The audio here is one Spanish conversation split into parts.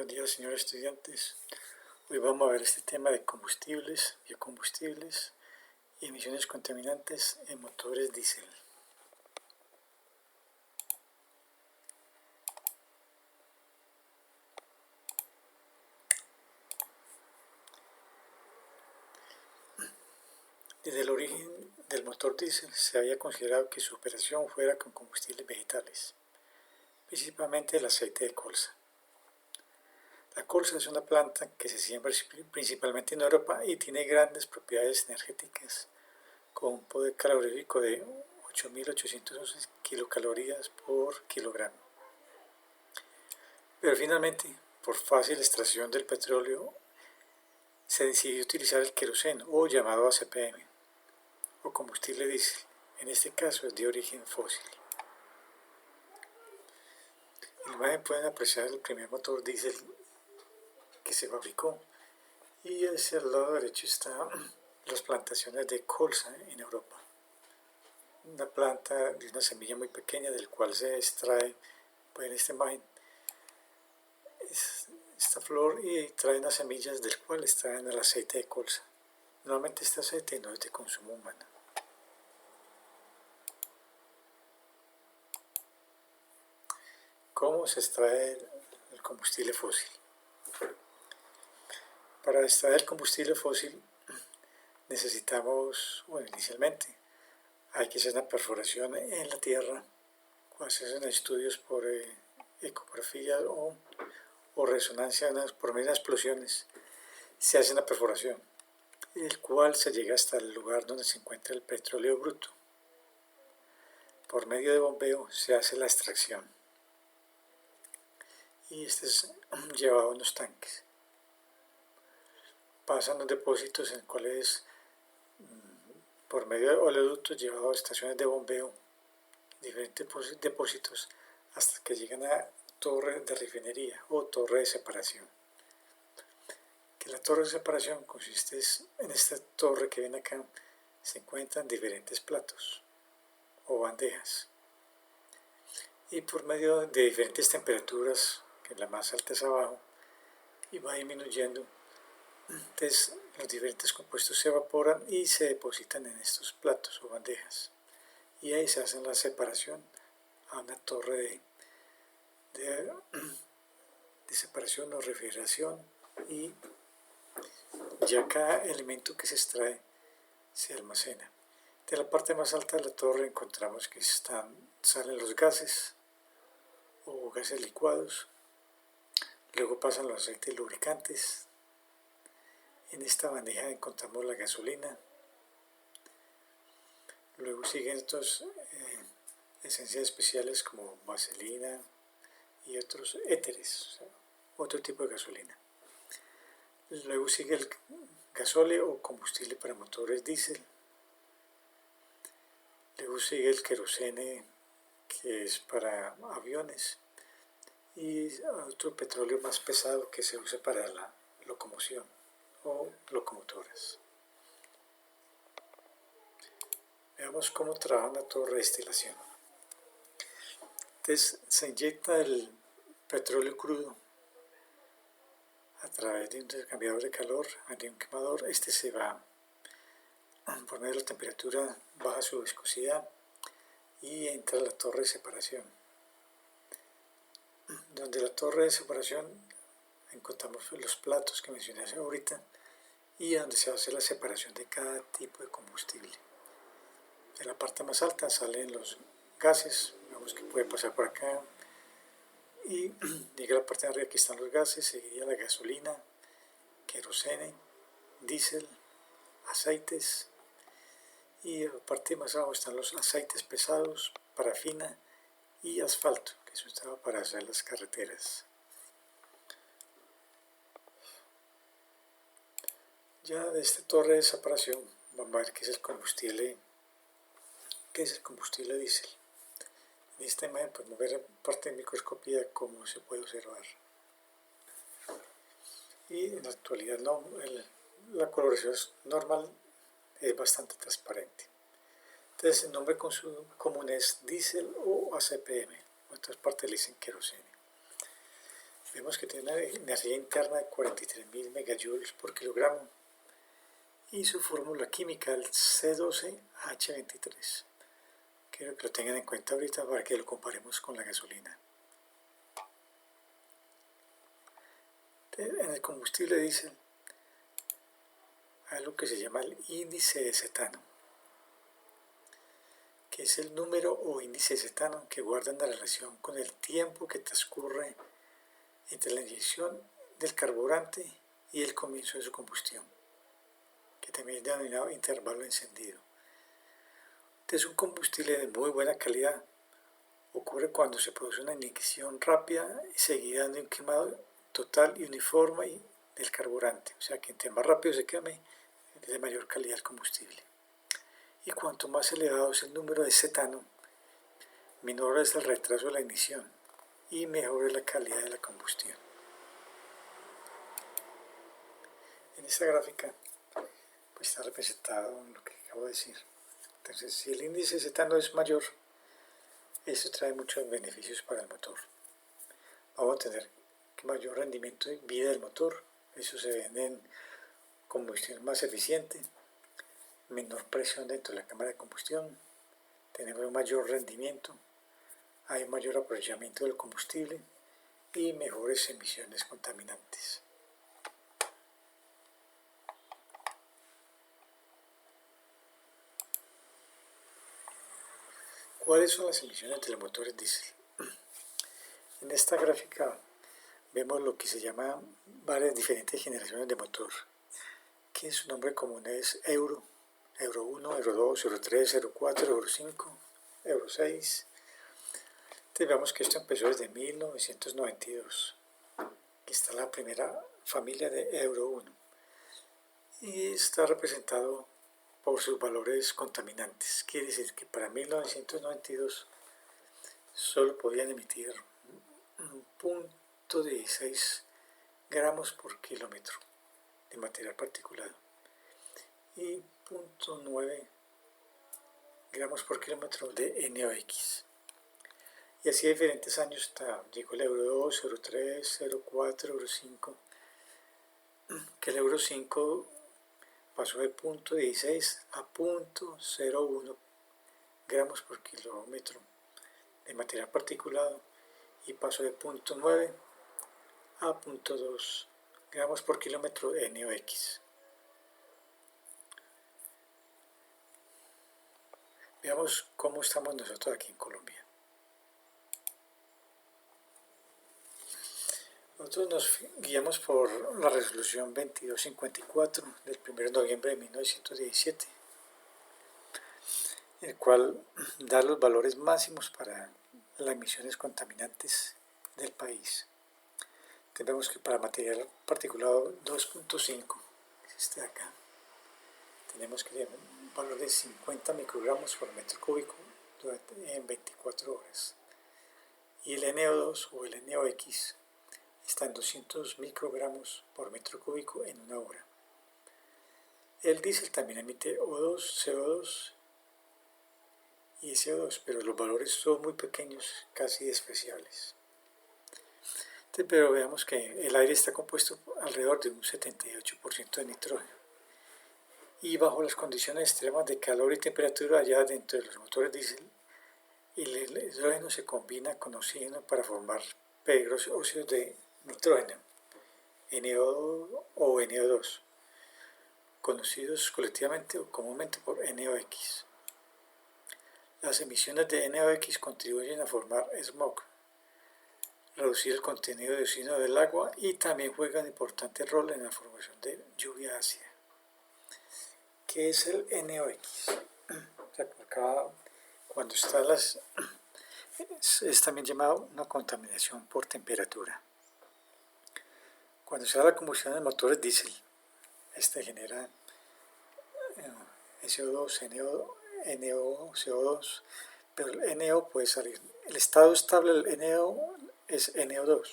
Buenos días, señores estudiantes. Hoy vamos a ver este tema de combustibles, biocombustibles y emisiones contaminantes en motores diésel. Desde el origen del motor diésel se había considerado que su operación fuera con combustibles vegetales, principalmente el aceite de colza. La colza es una planta que se siembra principalmente en Europa y tiene grandes propiedades energéticas, con un poder calorífico de 8.811 kilocalorías por kilogramo. Pero finalmente, por fácil extracción del petróleo, se decidió utilizar el queroseno, o llamado ACPM, o combustible diésel. En este caso es de origen fósil. En la imagen pueden apreciar el primer motor diésel que se fabricó, y hacia el lado derecho están las plantaciones de colza en Europa. Una planta de una semilla muy pequeña del cual se extrae, pues en esta imagen, esta flor, y trae unas semillas del cual extraen el aceite de colza. Normalmente este aceite no es de consumo humano. ¿Cómo se extrae el combustible fósil? Para extraer el combustible fósil necesitamos, bueno, inicialmente hay que hacer una perforación en la tierra, cuando se hacen estudios por ecografía o resonancia, por medio de explosiones, se hace una perforación, el cual se llega hasta el lugar donde se encuentra el petróleo bruto. Por medio de bombeo se hace la extracción y este es llevado a unos tanques. Pasan los depósitos en los cuales, por medio de oleoductos, llevado a estaciones de bombeo, diferentes depósitos, hasta que llegan a torre de refinería o torre de separación. Que la torre de separación consiste en esta torre que ven acá, se encuentran diferentes platos o bandejas, y por medio de diferentes temperaturas, que la más alta es abajo, y va disminuyendo, entonces los diferentes compuestos se evaporan y se depositan en estos platos o bandejas, y ahí se hace la separación a una torre de separación o refrigeración, y ya cada elemento que se extrae se almacena. De la parte más alta de la torre encontramos que salen los gases o gases licuados, luego pasan los aceites lubricantes. En esta bandeja encontramos la gasolina, luego siguen estos esencias especiales como vaselina y otros éteres, o sea, otro tipo de gasolina. Luego sigue el gasóleo o combustible para motores diésel. Luego sigue el querosene, que es para aviones, y otro petróleo más pesado que se usa para la locomoción o locomotoras. Veamos cómo trabaja una torre de destilación. Entonces se inyecta el petróleo crudo a través de un intercambiador de calor, de un quemador. Este se va, por medio de la temperatura, baja su viscosidad y entra a la torre de separación. Donde la torre de separación encontramos los platos que mencioné hace ahorita, y donde se hace la separación de cada tipo de combustible. En la parte más alta salen los gases, vemos que puede pasar por acá, y llega a la parte de arriba, aquí están los gases, seguiría la gasolina, querosene, diésel, aceites, y en la parte más abajo están los aceites pesados, parafina y asfalto, que se usaba para hacer las carreteras. Ya de esta torre de separación vamos a ver qué es el combustible diésel. En esta imagen podemos ver en parte de microscopía cómo se puede observar. Y en la actualidad no, la coloración normal es bastante transparente. Entonces el nombre común es diésel o ACPM, en otras partes le dicen querosene. Vemos que tiene una energía interna de 43.000 megajoules por kilogramo y su fórmula química el C12H23. Quiero que lo tengan en cuenta ahorita para que lo comparemos con la gasolina. En el combustible diésel hay lo que se llama el índice de cetano, que es el número o índice de cetano que guarda la relación con el tiempo que transcurre entre la inyección del carburante y el comienzo de su combustión, que también es denominado intervalo encendido. Entonces, un combustible de muy buena calidad ocurre cuando se produce una ignición rápida y seguida de un quemado total y uniforme del carburante, o sea que entre más rápido se queme, es de mayor calidad el combustible. Y cuanto más elevado es el número de cetano, menor es el retraso de la ignición y mejor es la calidad de la combustión. En esta gráfica pues está representado lo que acabo de decir. Entonces, si el índice de cetano es mayor, eso trae muchos beneficios para el motor. Vamos a tener mayor rendimiento y vida del motor, eso se ve en combustión más eficiente, menor presión dentro de la cámara de combustión, tenemos un mayor rendimiento, hay un mayor aprovechamiento del combustible y mejores emisiones contaminantes. ¿Cuáles son las emisiones de los motores diésel? En esta gráfica vemos lo que se llama varias diferentes generaciones de motor, que su nombre común es Euro 1, Euro 2, Euro 3, Euro 4, Euro 5, Euro 6. Entonces vemos que esto empezó desde 1992. Aquí está la primera familia de Euro 1 y está representado por sus valores contaminantes. Quiere decir que para 1992 solo podían emitir 0.16 gramos por kilómetro de material particulado y 0.9 gramos por kilómetro de NOx. Y así diferentes años llegó el Euro 2, Euro 3, Euro 4, Euro 5, que el Euro 5 pasó de 0.16 a 0.01 gramos por kilómetro de material particulado y pasó de 0.9 a 0.2 gramos por kilómetro de NOx. Veamos cómo estamos nosotros aquí en Colombia. Nosotros nos guiamos por la resolución 2254 del 1 de noviembre de 1917, el cual da los valores máximos para las emisiones contaminantes del país. Entonces vemos que para material particulado 2.5, este de acá, tenemos que llevar un valor de 50 microgramos por metro cúbico en 24 horas. Y el NO2 o el NOx está en 200 microgramos por metro cúbico en una hora. El diésel también emite O2, CO2 y SO2, pero los valores son muy pequeños, casi despreciables. Entonces, pero veamos que el aire está compuesto alrededor de un 78% de nitrógeno. Y bajo las condiciones extremas de calor y temperatura allá dentro de los motores diésel, el hidrógeno se combina con oxígeno para formar peligrosos óxidos de nitrógeno, NO o NO2, conocidos colectivamente o comúnmente por NOx. Las emisiones de NOx contribuyen a formar smog, reducir el contenido de oxígeno del agua y también juegan un importante rol en la formación de lluvia ácida. ¿Qué es el NOx? O sea, acá, cuando está es también llamado una contaminación por temperatura. Cuando se da la combustión de motores diésel, este genera SO2, NO, CO2, pero el NO puede salir. El estado estable del NO es NO2.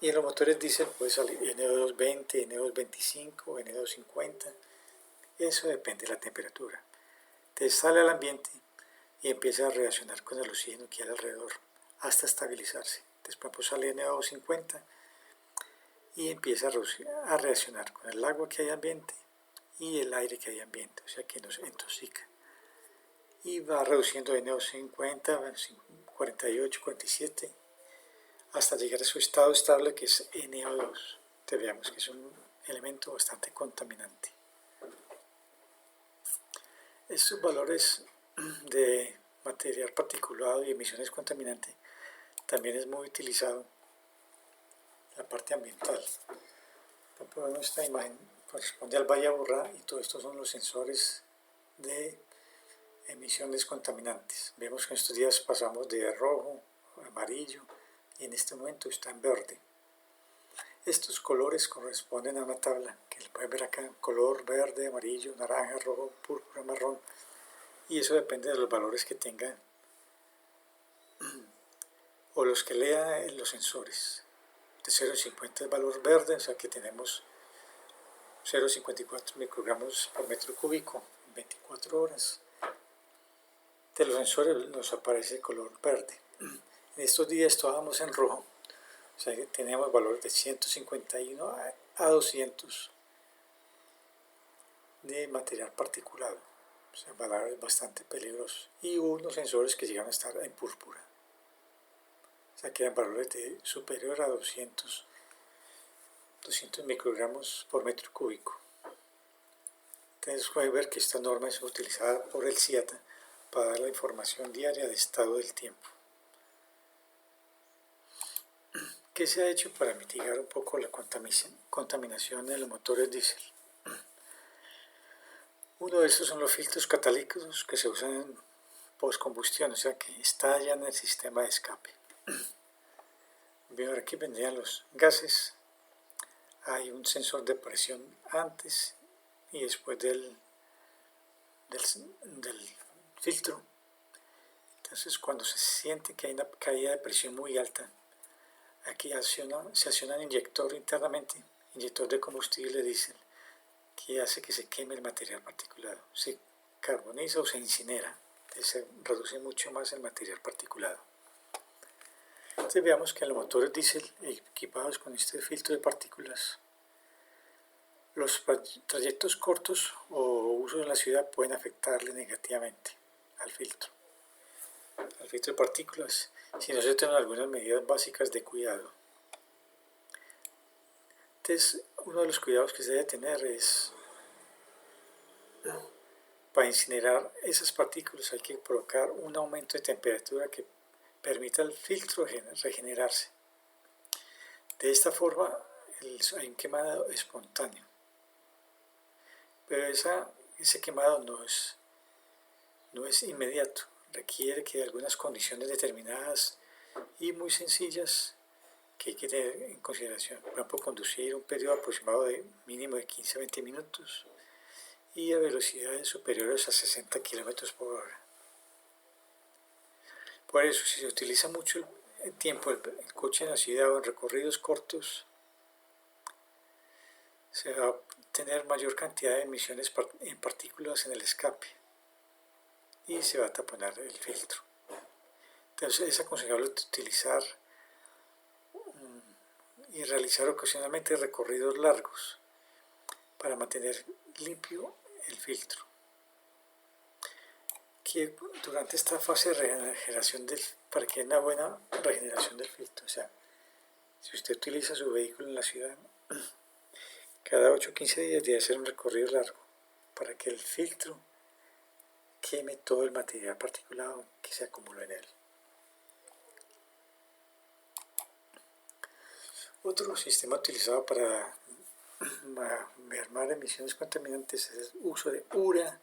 Y en los motores diésel puede salir NO220, NO225, NO250. Eso depende de la temperatura. Entonces sale al ambiente y empieza a reaccionar con el oxígeno que hay alrededor hasta estabilizarse. Después sale NO250 y empieza a reaccionar con el agua que hay ambiente y el aire que hay ambiente, o sea que nos intoxica. Y va reduciendo NO50, 48, 47, hasta llegar a su estado estable que es NO2. Entonces veamos que es un elemento bastante contaminante. Estos valores de material particulado y emisiones contaminantes también es muy utilizado en la parte ambiental. Por ejemplo, esta imagen corresponde al Valle Aburrá y todo esto son los sensores de emisiones contaminantes. Vemos que en estos días pasamos de rojo a amarillo y en este momento está en verde. Estos colores corresponden a una tabla que pueden ver acá: color verde, amarillo, naranja, rojo, púrpura, marrón, y eso depende de los valores que tengan o los que lea los sensores. De 0,50 es valor verde, o sea que tenemos 0,54 microgramos por metro cúbico en 24 horas. De los sensores nos aparece el color verde. En estos días estábamos en rojo, o sea que tenemos valores de 151 a 200 de material particulado, o sea, valores bastante peligrosos. Y hubo unos sensores que llegaron a estar en púrpura, o sea que eran valores de superior a 200 microgramos por metro cúbico. Entonces pueden ver que esta norma es utilizada por el CIATA para dar la información diaria de estado del tiempo. ¿Qué se ha hecho para mitigar un poco la contaminación de los motores diésel? Uno de estos son los filtros catalíticos que se usan en postcombustión, o sea que estallan el sistema de escape. Bien, aquí vendrían los gases. Hay un sensor de presión antes y después del filtro. Entonces, cuando se siente que hay una caída de presión muy alta, aquí se acciona un inyector internamente, inyector de combustible diésel, que hace que se queme el material particulado. Se carboniza o se incinera, entonces se reduce mucho más el material particulado. Entonces veamos que en los motores diésel equipados con este filtro de partículas, los trayectos cortos o uso en la ciudad pueden afectarle negativamente al filtro de partículas, si no se toman algunas medidas básicas de cuidado. Entonces, uno de los cuidados que se debe tener es, para incinerar esas partículas hay que provocar un aumento de temperatura que permita al filtro regenerarse. De esta forma hay un quemado espontáneo, pero ese quemado no es inmediato, requiere que algunas condiciones determinadas y muy sencillas que hay que tener en consideración. Por ejemplo, conducir un periodo aproximado de mínimo de 15 a 20 minutos y a velocidades superiores a 60 km por hora. Por eso, si se utiliza mucho el tiempo el coche en la ciudad o en recorridos cortos, se va a tener mayor cantidad de emisiones en partículas en el escape y se va a taponar el filtro. Entonces es aconsejable utilizar y realizar ocasionalmente recorridos largos para mantener limpio el filtro. Que durante esta fase de regeneración para que haya una buena regeneración del filtro, o sea, si usted utiliza su vehículo en la ciudad, cada 8 o 15 días debe hacer un recorrido largo para que el filtro queme todo el material particulado que se acumuló en él. Otro sistema utilizado para mermar emisiones contaminantes es el uso de urea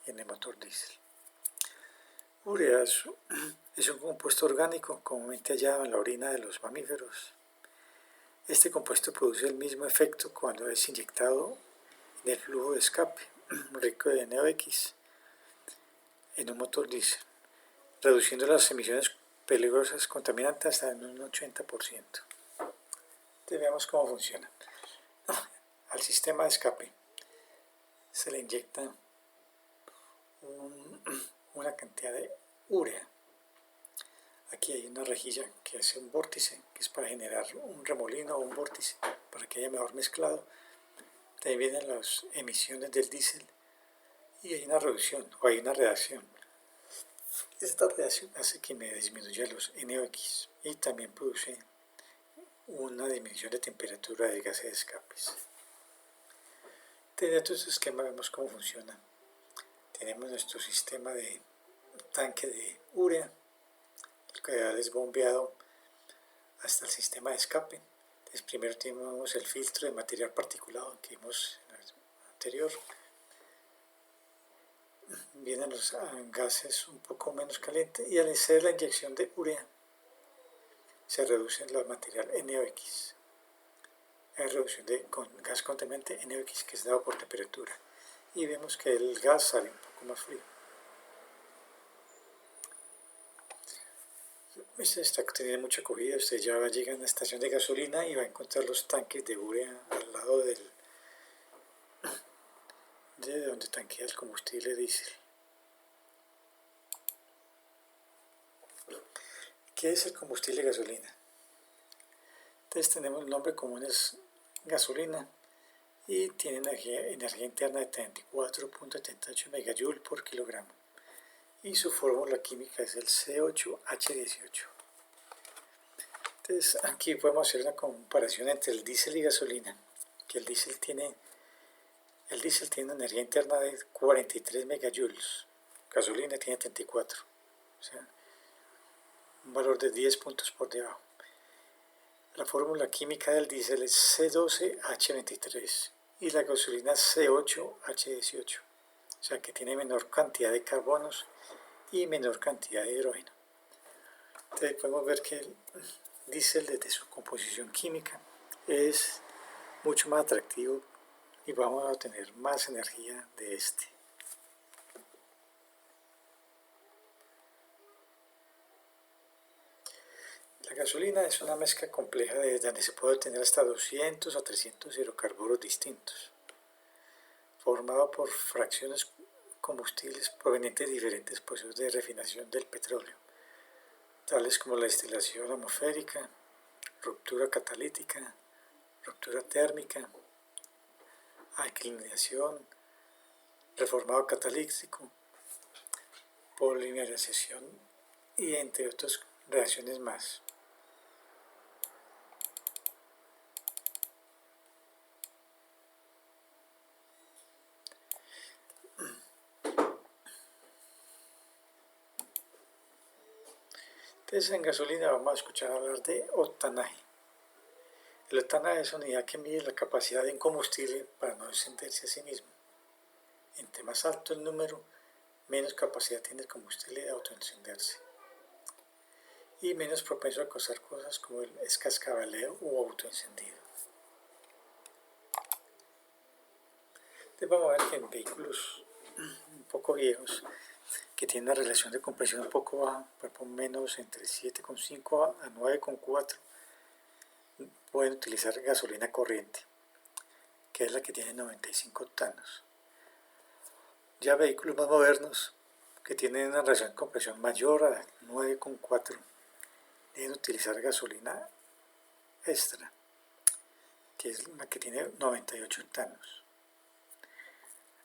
en el motor diésel. Urea es un compuesto orgánico comúnmente hallado en la orina de los mamíferos. Este compuesto produce el mismo efecto cuando es inyectado en el flujo de escape, rico en NOx, en un motor diésel, reduciendo las emisiones peligrosas contaminantes hasta en un 80%. Entonces veamos cómo funciona. Al sistema de escape se le inyecta una cantidad de urea. Aquí hay una rejilla que hace un vórtice, que es para generar un remolino o un vórtice para que haya mejor mezclado. También vienen las emisiones del diésel y hay una reducción o hay una reacción. Esta reacción hace que me disminuya los NOx y también produce una disminución de temperatura de gases de escapes. Dentro de este esquema vemos cómo funciona. Tenemos nuestro sistema de tanque de urea, el cual es bombeado hasta el sistema de escape. Entonces primero tenemos el filtro de material particulado que vimos en el anterior. Vienen los gases un poco menos calientes y al hacer la inyección de urea se reduce el material NOx. Hay reducción de gas contaminante NOx que es dado por temperatura y vemos que el gas sale un poco más frío. Este está teniendo mucha acogida. Usted ya llega a una estación de gasolina y va a encontrar los tanques de urea al lado de donde tanquea el combustible diésel. ¿Qué es el combustible gasolina? Entonces tenemos el nombre común es gasolina y tiene energía interna de 34.78 megajoule por kilogramo y su fórmula química es el C8H18. Entonces aquí podemos hacer una comparación entre el diésel y gasolina, que el diésel tiene una energía interna de 43 megajoules, gasolina tiene 34, o sea, un valor de 10 puntos por debajo. La fórmula química del diésel es C12H23 y la gasolina C8H18, o sea que tiene menor cantidad de carbonos y menor cantidad de hidrógeno. Entonces podemos ver que el diésel desde su composición química es mucho más atractivo y vamos a obtener más energía de este. La gasolina es una mezcla compleja de donde se puede obtener hasta 200 a 300 hidrocarburos distintos, formado por fracciones combustibles provenientes de diferentes procesos de refinación del petróleo, tales como la destilación atmosférica, ruptura catalítica, ruptura térmica, alquilinización, reformado catalítico, polimerización y entre otras reacciones más. Entonces en gasolina vamos a escuchar hablar de octanaje. El octanaje es una unidad que mide la capacidad de un combustible para no encenderse a sí mismo. Entre más alto el número, menos capacidad tiene el combustible de autoencenderse y menos propenso a causar cosas como el escascabaleo o autoencendido. Entonces vamos a ver que en vehículos un poco viejos que tienen una relación de compresión un poco baja, por menos entre 7,5 a 9,4, pueden utilizar gasolina corriente, que es la que tiene 95 octanos. Ya vehículos más modernos, que tienen una relación de compresión mayor a 9,4, deben utilizar gasolina extra, que es la que tiene 98 octanos.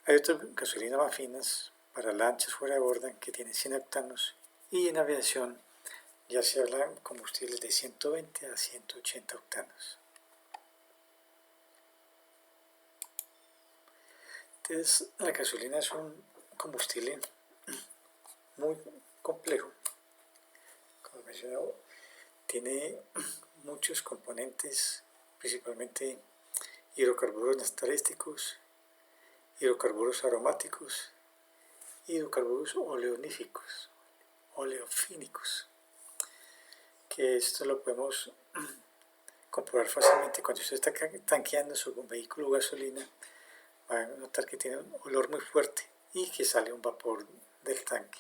Hay otras gasolinas más finas para lanchas fuera de borda que tienen 100 octanos y en aviación ya se habla de combustibles de 120 a 180 octanos. Entonces la gasolina es un combustible muy complejo. Como mencionaba, tiene muchos componentes, principalmente hidrocarburos naftalísticos, hidrocarburos aromáticos, hidrocarburos oleofínicos, que esto lo podemos comprobar fácilmente cuando usted está tanqueando su vehículo gasolina. Va a notar que tiene un olor muy fuerte y que sale un vapor del tanque.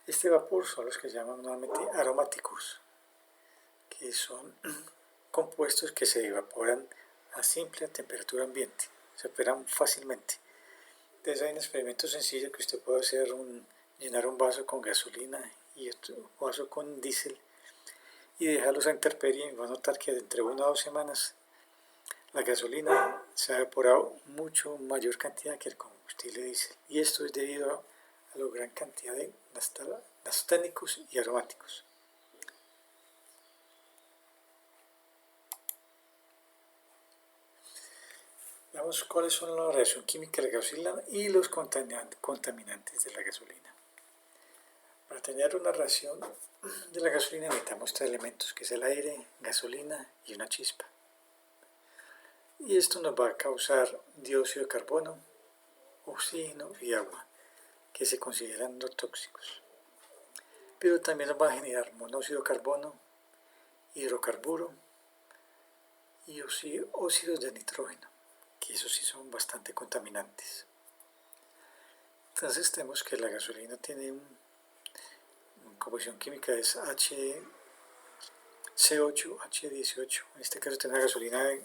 Este vapor son los que se llaman normalmente aromáticos, que son compuestos que se evaporan a simple temperatura ambiente, se operan fácilmente. Entonces hay un experimento sencillo que usted puede hacer, llenar un vaso con gasolina y otro vaso con diésel y dejarlos a intemperie y va a notar que entre 1 a 2 semanas la gasolina se ha evaporado mucho mayor cantidad que el combustible diésel, y esto es debido a la gran cantidad de naftánicos y aromáticos. Veamos cuáles son la reacción química de la gasolina y los contaminantes de la gasolina. Para tener una reacción de la gasolina necesitamos tres elementos, que es el aire, gasolina y una chispa. Y esto nos va a causar dióxido de carbono, oxígeno y agua, que se consideran no tóxicos. Pero también nos va a generar monóxido de carbono, hidrocarburo y óxidos de nitrógeno, que esos sí son bastante contaminantes. Entonces tenemos que la gasolina tiene una composición química es C8H18, en este caso tiene una gasolina de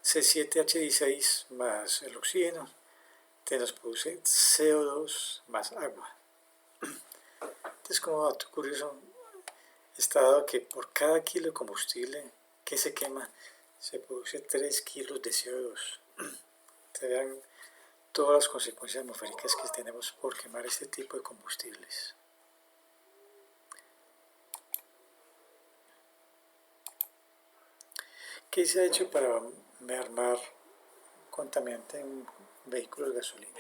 C7H16 más el oxígeno, que nos produce CO2 más agua. Entonces, como dato curioso, está dado que por cada kilo de combustible que se quema se produce 3 kilos de CO2. Te vean todas las consecuencias atmosféricas que tenemos por quemar este tipo de combustibles. ¿Qué se ha hecho para mermar contaminante en vehículos de gasolina?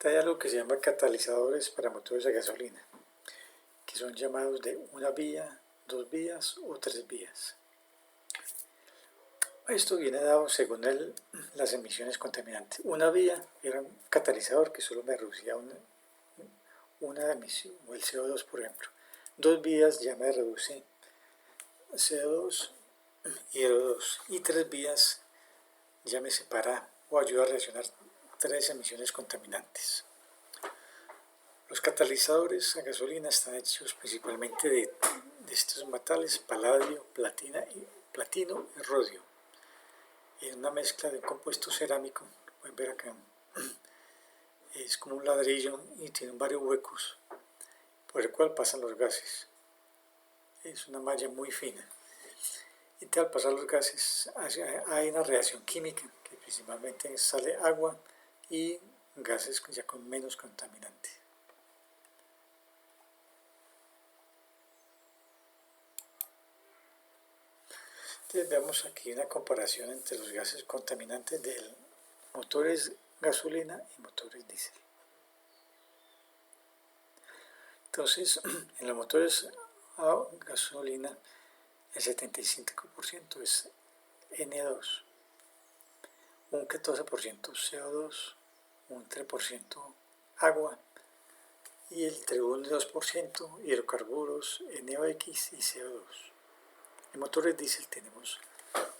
Hay algo que se llama catalizadores para motores de gasolina, que son llamados de una vía, 2 vías o 3 vías. Esto viene dado según las emisiones contaminantes. Una vía era un catalizador que solo me reducía una emisión, o el CO2 por ejemplo. 2 vías ya me reduce CO2 y HO2. Y 3 vías ya me separa o ayuda a reaccionar 3 emisiones contaminantes. Los catalizadores a gasolina están hechos principalmente de estos metales, paladio, platino y rodio, en una mezcla de un compuesto cerámico, pueden ver acá, es como un ladrillo y tiene varios huecos por el cual pasan los gases. Es una malla muy fina. Y al pasar los gases hay una reacción química, que principalmente sale agua y gases ya con menos contaminante. Entonces vemos aquí una comparación entre los gases contaminantes de motores gasolina y motores diésel. Entonces, en los motores a gasolina, el 75% es N2, un 14% CO2, un 3% agua y entre 1 y 2% hidrocarburos, NOx y CO2. En motores diésel tenemos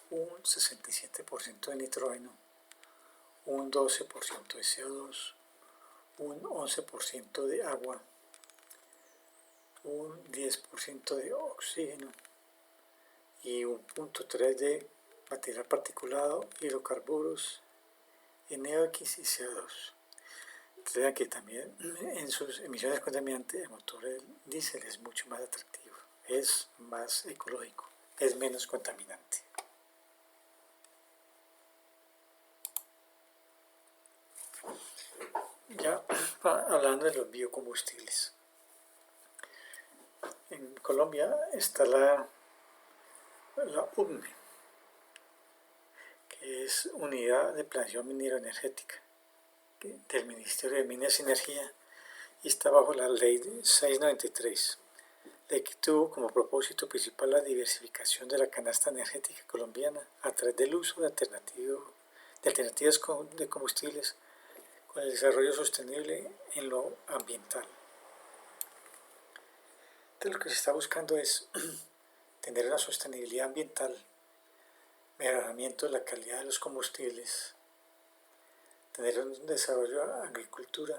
un 67% de nitrógeno, un 12% de CO2, un 11% de agua, un 10% de oxígeno y un 0.3% de material particulado, hidrocarburos, NOx y CO2. Entonces vean que también en sus emisiones contaminantes el motor diésel es mucho más atractivo, es más ecológico, es menos contaminante. Ya hablando de los biocombustibles. En Colombia está la UME, que es Unidad de Planeación Minero-Energética del Ministerio de Minas y Energía, y está bajo la Ley 693, ley que tuvo como propósito principal la diversificación de la canasta energética colombiana a través del uso de alternativas de combustibles con el desarrollo sostenible en lo ambiental. Entonces lo que se está buscando es tener una sostenibilidad ambiental, mejoramiento de la calidad de los combustibles, tener un desarrollo de agricultura,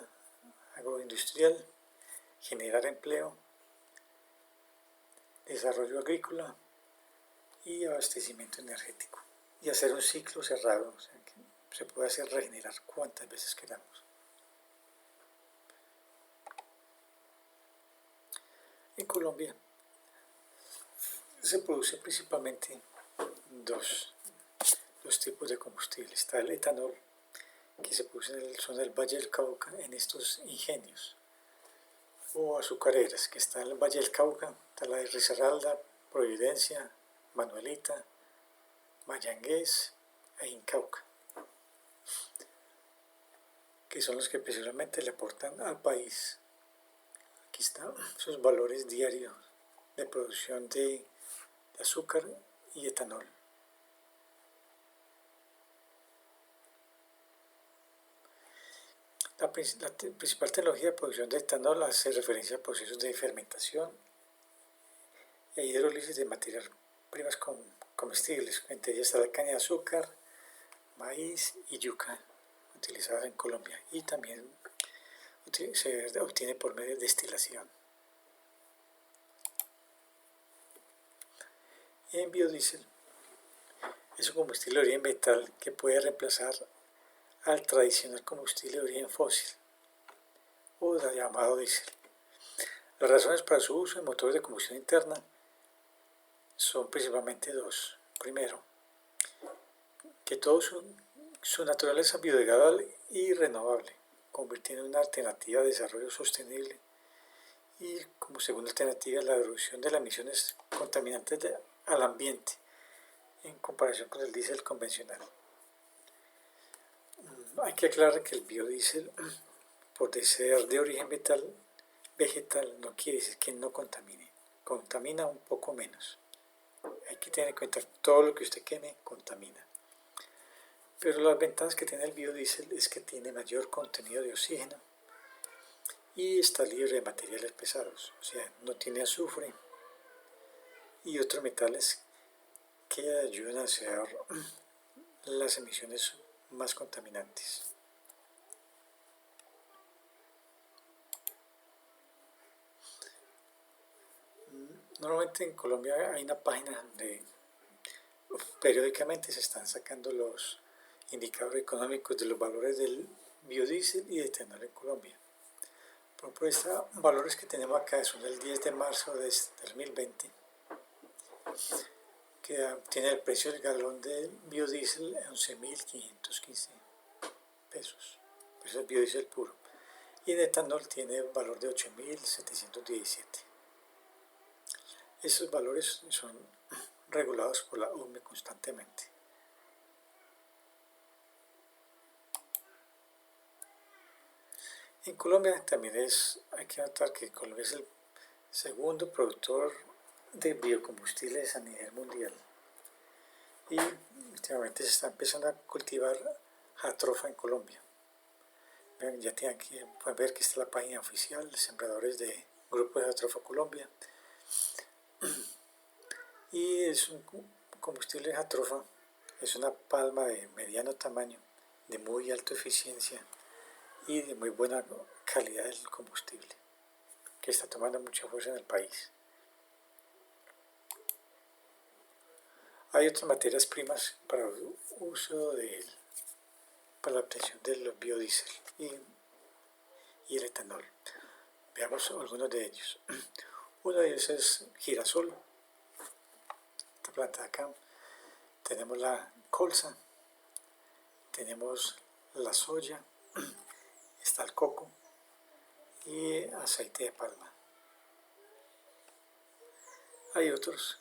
agroindustrial, generar empleo, desarrollo agrícola y abastecimiento energético, y hacer un ciclo cerrado, o sea que se puede hacer regenerar cuantas veces queramos. En Colombia se produce principalmente dos los tipos de combustible. Está el etanol, que se produce en el, zona del Valle del Cauca, en estos ingenios, o azucareras, que está en el Valle del Cauca, está la de Risaralda, Providencia, Manuelita, Mayangués e Incauca, que son los que principalmente le aportan al país. Aquí están sus valores diarios de producción de azúcar y etanol. La principal tecnología de producción de etanol hace referencia a procesos de fermentación e hidrólisis de materias primas comestibles, entre ellas está la caña de azúcar, maíz y yuca, utilizadas en Colombia, y también se obtiene por medio de destilación. En biodiesel es un combustible de origen vegetal que puede reemplazar al tradicional combustible de origen fósil o llamado diésel. Las razones para su uso en motores de combustión interna son principalmente dos. Primero, que todo su naturaleza biodegradable y renovable, convirtiendo en una alternativa de desarrollo sostenible, y como segunda alternativa la reducción de las emisiones contaminantes al ambiente en comparación con el diésel convencional. Hay que aclarar que el biodiesel, por ser de origen vegetal, no quiere decir que no contamine, contamina un poco menos. Hay que tener en cuenta que todo lo que usted queme contamina. Pero las ventajas que tiene el biodiesel es que tiene mayor contenido de oxígeno y está libre de materiales pesados, o sea, no tiene azufre y otros metales que ayudan a hacer las emisiones más contaminantes. Normalmente en Colombia hay una página donde periódicamente se están sacando los indicadores económicos de los valores del biodiesel y de etanol en Colombia. Por ejemplo, estos valores que tenemos acá son del 10 de marzo de 2020, que tiene el precio del galón del biodiesel en 11.515 pesos. Eso es biodiesel puro. Y el etanol tiene un valor de 8.717. Estos valores son regulados por la OME constantemente. En Colombia también hay que notar que Colombia es el segundo productor de biocombustibles a nivel mundial. Y últimamente se está empezando a cultivar jatropha en Colombia. Ya tienen aquí, pueden ver que está la página oficial de Sembradores de Grupo de Jatropha Colombia. Y es un combustible de jatropha, es una palma de mediano tamaño, de muy alta eficiencia y de muy buena calidad del combustible, que está tomando mucha fuerza en el país. Hay otras materias primas para el uso para la obtención de los biodiesel y el etanol. Veamos algunos de ellos. Uno de ellos es girasol, esta planta de acá. Tenemos la colza, tenemos la soya, está el coco y aceite de palma. Hay otros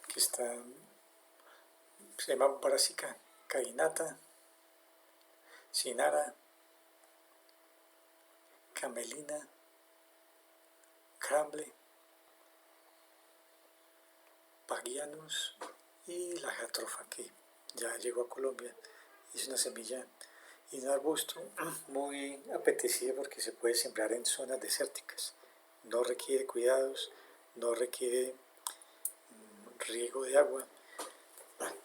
que están, se llaman Brassica cainata, Sinara, Camelina, Cramble, Pagianus y la jatropha, que ya llegó a Colombia. Es una semilla y un arbusto muy apetecible porque se puede sembrar en zonas desérticas. No requiere cuidados, no requiere riego de agua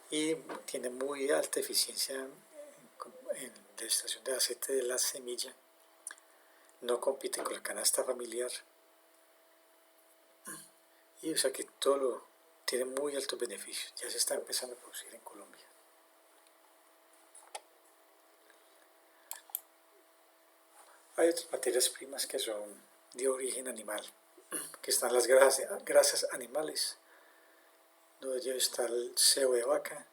y tiene muy alta eficiencia en la extracción de aceite de la semilla. No compite con la canasta familiar y o sea que todo tiene muy altos beneficios. Ya se está empezando a producir en Colombia. Hay otras materias primas que son de origen animal, que están las grasas animales, Luego ya está el sebo de vaca,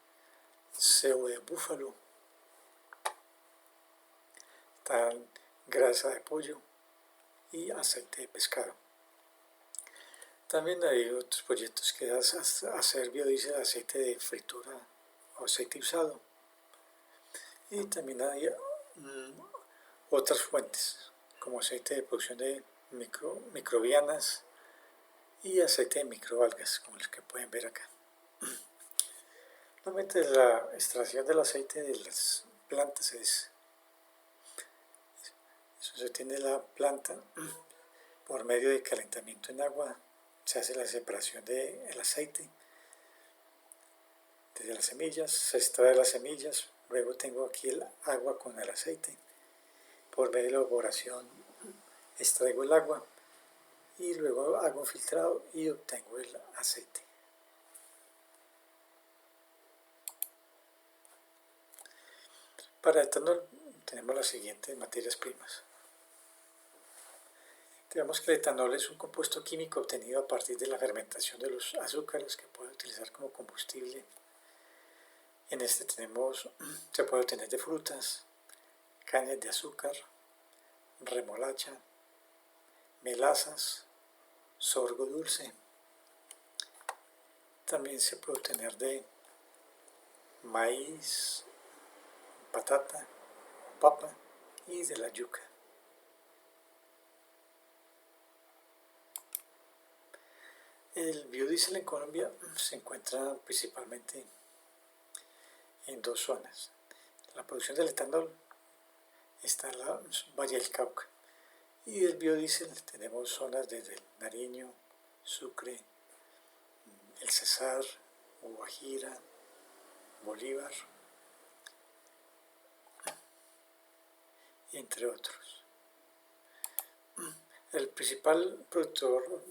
sebo de búfalo, está grasa de pollo y aceite de pescado. También hay otros proyectos que hacer biodiesel, aceite de fritura o aceite usado. Y también hay otras fuentes, como aceite de producción de microbianas y aceite de microalgas, como los que pueden ver acá. Normalmente la extracción del aceite de las plantas eso se tiene la planta por medio de calentamiento en agua, se hace la separación del aceite desde las semillas, se extrae las semillas, luego tengo aquí el agua con el aceite. Por medio de la evaporación extraigo el agua y luego hago un filtrado y obtengo el aceite. Para etanol tenemos las siguientes materias primas. Digamos que el etanol es un compuesto químico obtenido a partir de la fermentación de los azúcares que puede utilizar como combustible. En este se puede obtener de frutas, cañas de azúcar, remolacha, melazas, sorgo dulce. También se puede obtener de maíz, patata, papa y de la yuca. El biodiesel en Colombia se encuentra principalmente en dos zonas. La producción del etanol está en la Valle del Cauca y el biodiesel tenemos zonas desde el Nariño, Sucre, el Cesar, Guajira, Bolívar, entre otros. El principal productor,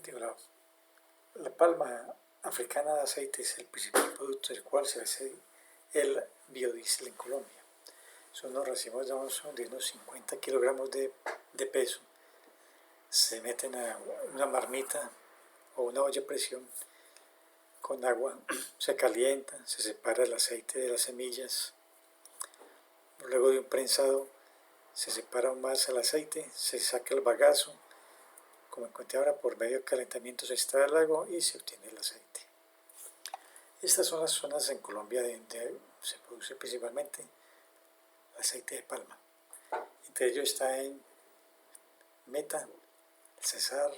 la palma africana de aceite es el principal producto del cual se hace el biodiesel en Colombia. Son unos racimos de unos 50 kilogramos de peso. Se meten a una marmita o una olla a presión con agua, se calienta, se separa el aceite de las semillas. Luego de un prensado se separa aún más el aceite, se saca el bagazo. Como encontré ahora, por medio del calentamiento se extrae el agua y se obtiene el aceite. Estas son las zonas en Colombia donde se produce principalmente aceite de palma. Entre ellos está en Meta, Cesar,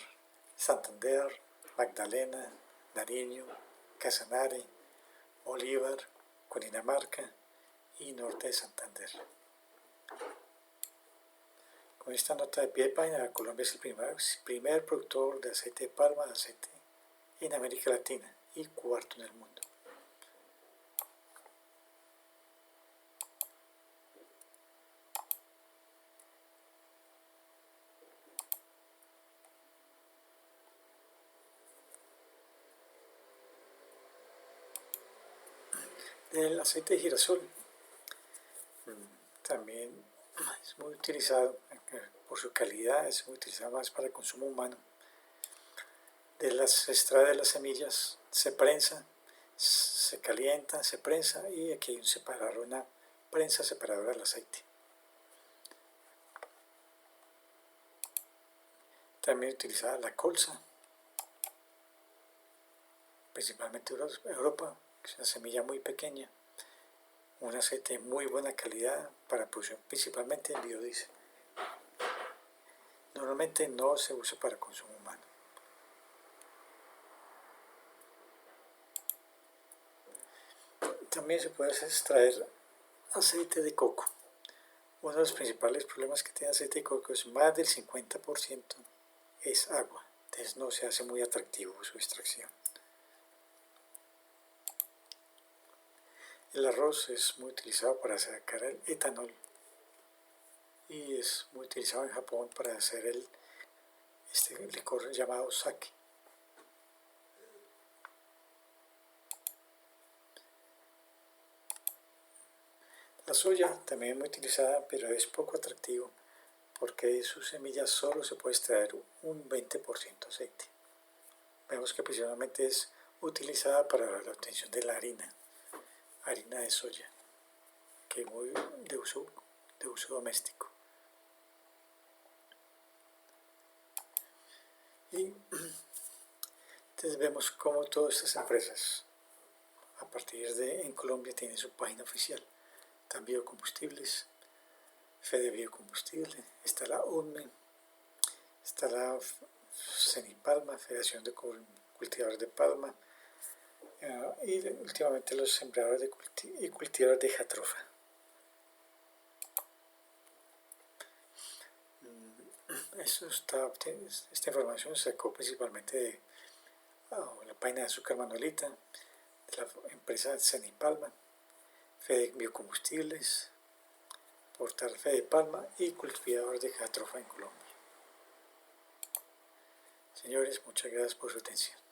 Santander, Magdalena, Nariño, Casanare, Bolívar, Cundinamarca y norte de Santander. Con esta nota de pie de página, Colombia es el primer productor de aceite de palma en América Latina y cuarto en el mundo. El aceite de girasol también es muy utilizado por su calidad, es muy utilizado más para el consumo humano. Se extrae de las semillas, se prensa, se calienta, se prensa y aquí hay un separador, una prensa separadora del aceite. También utilizada la colza, principalmente Europa, que es una semilla muy pequeña, un aceite de muy buena calidad para producción principalmente en biodiesel. Normalmente no se usa para consumo humano. También se puede extraer aceite de coco. Uno de los principales problemas que tiene el aceite de coco es más del 50% es agua, entonces no se hace muy atractivo su extracción. El arroz es muy utilizado para sacar el etanol y es muy utilizado en Japón para hacer este licor llamado sake. La soya también es muy utilizada, pero es poco atractivo porque de sus semillas solo se puede extraer un 20% aceite. Vemos que principalmente es utilizada para la obtención de la harina de soya, que es muy de uso doméstico. Y entonces vemos cómo todas estas empresas, a partir de en Colombia, tienen su página oficial. Están Biocombustibles, Fede Biocombustible, está la UNME, está la Cenipalma, Federación de Cultivadores de Palma, y últimamente los sembradores y cultivadores de jatropha. Esta información se sacó principalmente de la página de Azúcar Manuelita, de la empresa Cenipalma, Fede Biocombustibles, Portal Fede Palma y Cultivadores de jatropha en Colombia. Señores, muchas gracias por su atención.